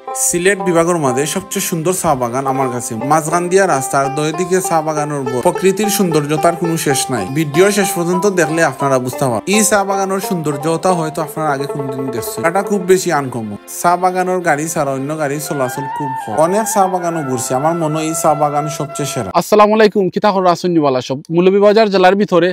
সিলেট বিভাগের মাঝে সবচেয়ে সুন্দর চা বাগান আমার কাছে মাঝখান দিয়া রাস্তার দুই দিকে চা বাগানের প্রকৃতির সৌন্দর্যতার কোনো শেষ নাই। ভিডিও শেষ পর্যন্ত দেখলে আপনারা বুঝতে পারবেন এই চা বাগানের সৌন্দর্যতা হয়তো আপনারা আগে কোনদিন দেখছেন। এটা খুব বেশি আনকমন। চা বাগানের গাড়ি ছাড়া অন্য গাড়ি চলাচল খুব কম। অনেক চা বাগানও ঘুরছি, আমার মনে হয় এই চা বাগান সবচেয়ে সেরা। আসসালামু আলাইকুম, কিতা খবর আছেন সব? মৌলভীবাজার জেলার ভিতরে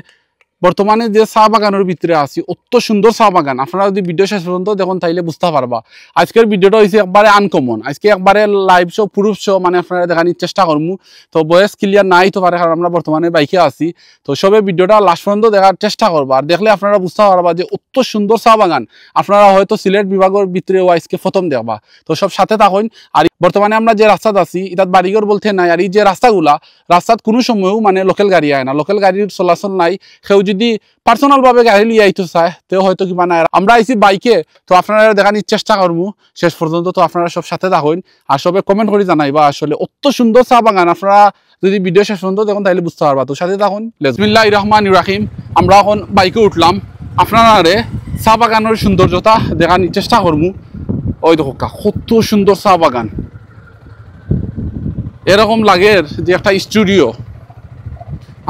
বর্তমানে যে চা বাগানের ভিতরে আছি, অত সুন্দর চা বাগান। আপনারা যদি ভিডিও শেষ পর্যন্ত দেখুন তাইলে বুঝতে পারবা। আজকের ভিডিওটা হয়েছে একবারে আনকমন। আজকে একবারে লাইভ শো, প্রুফ শো, মানে আপনারা দেখানোর চেষ্টা করবো। তো বয়স ক্লিয়ার নাই তো পারে, কারণ আমরা বর্তমানে বাইকে আছি। তো সবে ভিডিওটা লাস্ট পর্যন্ত দেখার চেষ্টা করবা, আর দেখলে আপনারা বুঝতে পারবা যে অত সুন্দর চা বাগান আপনারা হয়তো সিলেট বিভাগের ভিতরে আজকে প্রথম দেখবা। তো সব সাথে থাকুন। আর বর্তমানে আমরা যে রাস্তাত আছি, এটাত বাড়িঘর বলতে নাই। আর এই যে রাস্তাগুলা, রাস্তাত কোনো সময়ও মানে লোকাল গাড়ি আয় না, লোকাল গাড়ির চলাচল নাই। কেউ যদি পার্সোনাল ভাবে গাড়ি লিয়ে আইতে চায় তো হয়তো কিবা নাই। আমরা আইছি বাইকে, তো আপনারা দেখানোর চেষ্টা করবো শেষ পর্যন্ত। তো আপনারা সব সাথে থাকুন আর সবে কমেন্ট করে জানাইবা আসলে অত সুন্দর চা বাগান। আপনারা যদি ভিডিও শেষ পর্যন্ত দেখুন তাহলে বুঝতে পারবা। তো সাথে থাকুন। বিসমিল্লাহির রহমানির রহিম। আমরা এখন বাইকে উঠলাম, আপনারা চা বাগানের সৌন্দর্যতা দেখানোর চেষ্টা করবো। ওই দেখো কত সুন্দর চা বাগান, এরকম লাগে যে একটা স্টুডিও।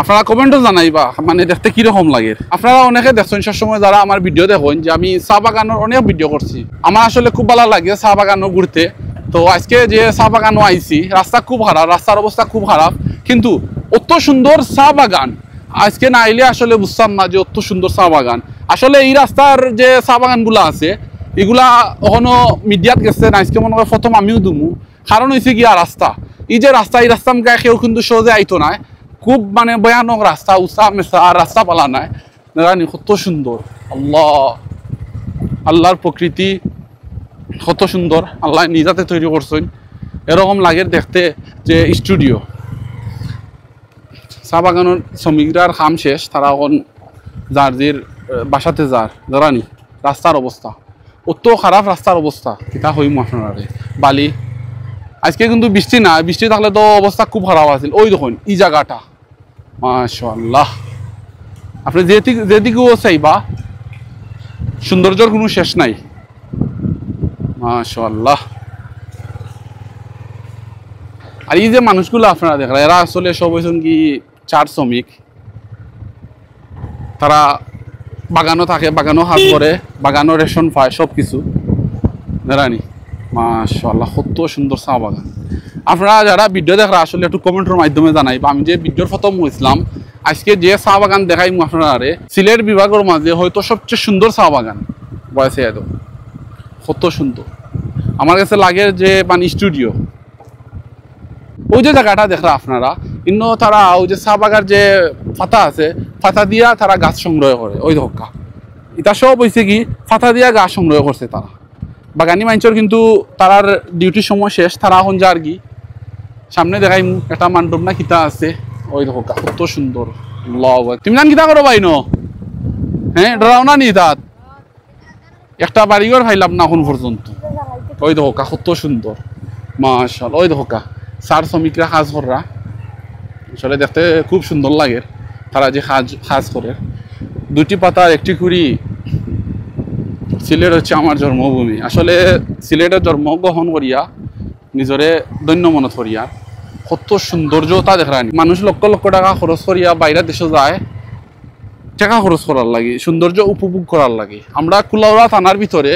আপনারা কমেন্টও জানাইবা মানে দেখতে কিরকম লাগে। আপনারা অনেকে দেখছেন সবসময় যারা আমার ভিডিও দেখেন যে আমি চা বাগানের অনেক ভিডিও করছি। আমার আসলে খুব ভালো লাগে চা বাগানও ঘুরতে। তো আজকে যে চা বাগানও আইছি, রাস্তা খুব খারাপ, রাস্তার অবস্থা খুব খারাপ, কিন্তু অত সুন্দর চা বাগান আজকে না আইলে আসলে বুঝতাম না যে অত সুন্দর চা বাগান। আসলে এই রাস্তার যে চা বাগানগুলো আছে এগুলা কখনো মিডিয়াত গেছে না, আজকে মনে হয় প্রথম আমিও দুমু। কারণ হয়েছে গিয়া রাস্তা, এই যে রাস্তা, এই রাস্তা আমাকে কেউ কিন্তু সহজে আইতো না। খুব মানে ভয়ানক রাস্তা, উঁচা মেসা, আর রাস্তা পালা নাই। জানি কত সুন্দর, আল্লাহর প্রকৃতি কত সুন্দর, আল্লাহ নিজাতে তৈরি করছেন। এরকম লাগে দেখতে যে স্টুডিও। চা বাগানের শ্রমিকরার কাম শেষ, তারা এখন যার জির বাসাতে জানি রাস্তার অবস্থা অত খারাপ, রাস্তার অবস্থা কিতা হইম আপনারা বালি। আজকে কিন্তু বৃষ্টি না, বৃষ্টি থাকলে তো অবস্থা খুব খারাপ আছিল। ওই দেখুন এই জায়গাটা, মাশাআল্লাহ। আপনি যেদিকেও চাইবা সৌন্দর্যের কোনো শেষ নাই, মাশাআল্লাহ। আর এই যে মানুষগুলো আপনারা দেখলেন, এরা আসলে সব হয়েছেন কি চার শ্রমিক। তারা বাগানও থাকে, বাগানও হাত করে, বাগানও রেশন পায়, সব কিছু জানি। মাশাআল্লাহ কত সুন্দর চা বাগান। আপনারা যারা ভিডিও দেখরা আসলে একটু কমেন্টের মাধ্যমে জানাইবা। আমি যে ভিডিওর প্রথম হয়েছিলাম, আজকে যে চা বাগান দেখাই আপনারা সিলেট বিভাগের মাঝে হয়তো সবচেয়ে সুন্দর চা বাগান বয়সে এত কত সুন্দর। আমার কাছে লাগে যে মানে স্টুডিও। ওই যে জায়গাটা দেখরা আপনারা, ইন্ন তারা ওই যে চা বাগার যে পাতা আছে, পাতা দিয়া তারা গাছ সংগ্রহ করে। ওই ধক্কা এটা সব হয়েছে কি পাতা দিয়া গাছ সংগ্রহ করছে তারা। বাগানি মানুষের কিন্তু তারার ডিউটির সময় শেষ, তারা এখন যার কি সামনে দেখাই একটা মান্ডব না কিতা আছে। ওই দেখো কত সুন্দর। তুমি জান কিতা করো ভাই? হ্যাঁ, ডরাও না নি তাত একটা বাড়িঘর খাইলাম না এখন পর্যন্ত। ওই দেখো কত সুন্দর, মাশাআল্লাহ। ওই দেখো চার শ্রমিকরা কাজ করা, আসলে দেখতে খুব সুন্দর লাগে। তারা যে কাজ করে, দুটি পাতার একটি কুড়ি। সিলেট হচ্ছে আমার জন্মভূমি। আসলে সিলেটের জন্মগ্রহণ করিয়া নিজরে দৈন্য মনত করিয়া কত সৌন্দর্যতা দেখানি। মানুষ লক্ষ লক্ষ টাকা খরচ করিয়া বাইরের দেশে যায়, টাকা খরচ করার লাগে, সৌন্দর্য উপভোগ করার লাগে। আমরা কুলাউড়া থানার ভিতরে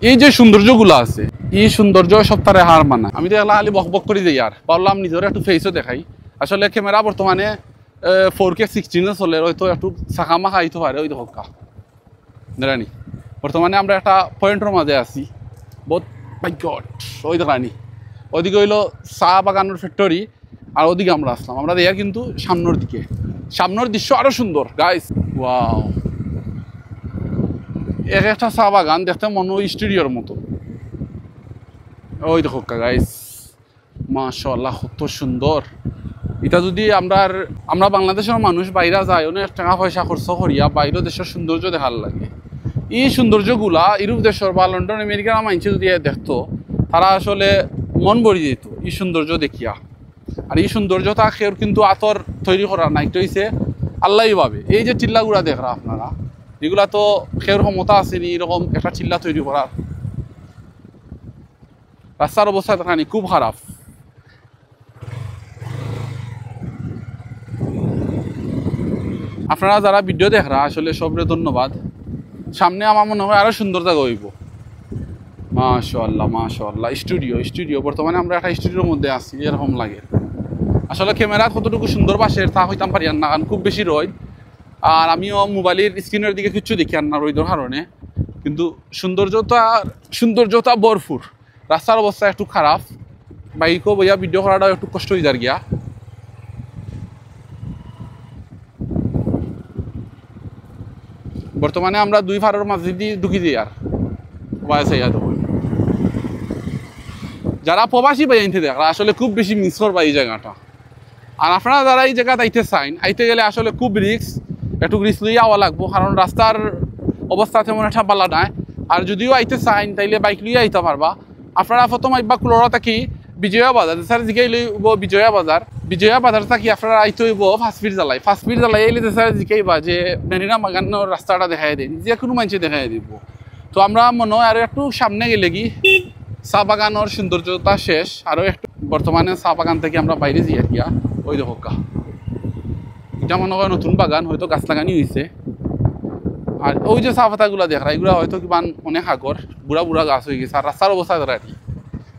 এই যে সৌন্দর্যগুলো আছে, এই সৌন্দর্য সব তারে হার মানা। আমি তো এলা খালি বক বক করে যাই, আর পারলাম নিজের একটু ফেসও দেখাই। আসলে ক্যামেরা বর্তমানে 4K 16 চলে, হয়তো একটু শাখা মাখা আইতে পারে। ওই দেখো দেখানি বর্তমানে আমরা একটা পয়েন্টের মাঝে আছি। বহুত মাই গড, ওই দেখানি ওইদিকে হইলো চা বাগানের ফ্যাক্টরি, আর ওদিকে আমরা আসলাম। আমরা দেখি কিন্তু সামনের দিকে, সামনের দৃশ্য আরো সুন্দর গাইস। ওয়াও, এক একটা চা বাগান দেখতে মনে হয় স্টুডিওর মতো। ওই দেখো গাইস, মাশাআল্লাহ কত সুন্দর। এটা যদি আমরা বাংলাদেশের মানুষ বাইরে যায়, অনেক টাকা পয়সা খরচ করিয়া বাইরে দেশের সৌন্দর্য দেখার লাগে। এই সৌন্দর্যগুলা ইউরোপ দেশের বা লন্ডন আমেরিকার মানুষ যদি দেখতো, তারা আসলে মন ভরে যেত এই সৌন্দর্য দেখিয়া। আর এই সৌন্দর্যটা কেউ কিন্তু আতর তৈরি করা নাই, তো হইছে আল্লাহই ভাবে। এই যে চিল্লাগুলা দেখরা আপনারা, এগুলা তো কেউর ক্ষমতা আসেনি এরকম একটা চিল্লা তৈরি করার। রাস্তার অবস্থা দেখানি খুব খারাপ। আপনারা যারা ভিডিও দেখরা আসলে সবরে ধন্যবাদ। সামনে আমার মনে হয় আরো সুন্দর জায়গা হইব। মাশাআল্লাহ মাশাআল্লাহ। স্টুডিও বর্তমানে আমরা একটা স্টুডিওর মধ্যে আছি এরকম লাগে। আসলে ক্যামেরা কতটুকু সুন্দর বাসের তা হইতাম পারি না, কারণ খুব বেশি রোদ। আর আমিও মোবাইলের স্ক্রিনের দিকে কিচ্ছু দেখি আর না রোদের কারণে, কিন্তু সৌন্দর্যতা ভরপুর। রাস্তার অবস্থা একটু খারাপ, বাইকও বইয়া ভিডিও করাটা একটু কষ্ট হয়ে যার গিয়া। বর্তমানে আমরা দুই ফারের মাঝে দিয়ে ঢুকি দিই আর যারা প্রবাসী বাই আনতে দেখরা আসলে খুব বেশি মিস করবা এই জায়গাটা। আর আপনারা যারা এই জায়গাতে আইতে চাইন, আইতে গেলে আসলে খুব রিস্ক, একটু রিস্ক লইয়া আওয়া লাগবো, কারণ রাস্তার অবস্থা তেমন একটা ভালো নাই। আর যদিও আইতে চাইন তাইলে বাইক লইয়া আইতে পারবা। আপনারা প্রথম আইবা ক্লোরা থাকি বিজয়া বাজার, স্যার জিগাই লইব বিজয়া বাজার থাকি আপনারা আইতে হইব ফাঁসপির জ্বালাই এলে স্যার জিগাইবা যে মেরিনা বাগানোর রাস্তাটা দেখাই দিন, যে কোনো মানুষে দেখাই দিব। তো আমরা মনে হয় আরো একটু সামনে গেলে কি চা বাগানোর সৌন্দর্যতা শেষ, আরো একটু বর্তমানে চা বাগান থেকে আমরা বাইরে যাই গিয়া। ওই দেখো এটা মনে হয় নতুন বাগান, হয়তো গাছ লাগানি হয়েছে। আর ওই যে চা পাতাগুলো দেখরা এগুলো হয়তো কিমান অনেক আগর বুড়া গাছ হয়ে গেছে। আর রাস্তার অবস্থা ধরা আর কি,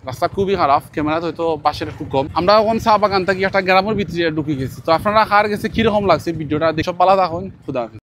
রাস্তা খুবই খারাপ, ক্যামেরাতে হয়তো বাসের একটু কম। আমরা এখন চা বাগান থেকে একটা গ্রামের ভিতরে ঢুকে গেছি। তো আপনারা কার গেছে কিরকম লাগছে ভিডিওটা দেখে পালা থাকুন। খুদা হাফেজ।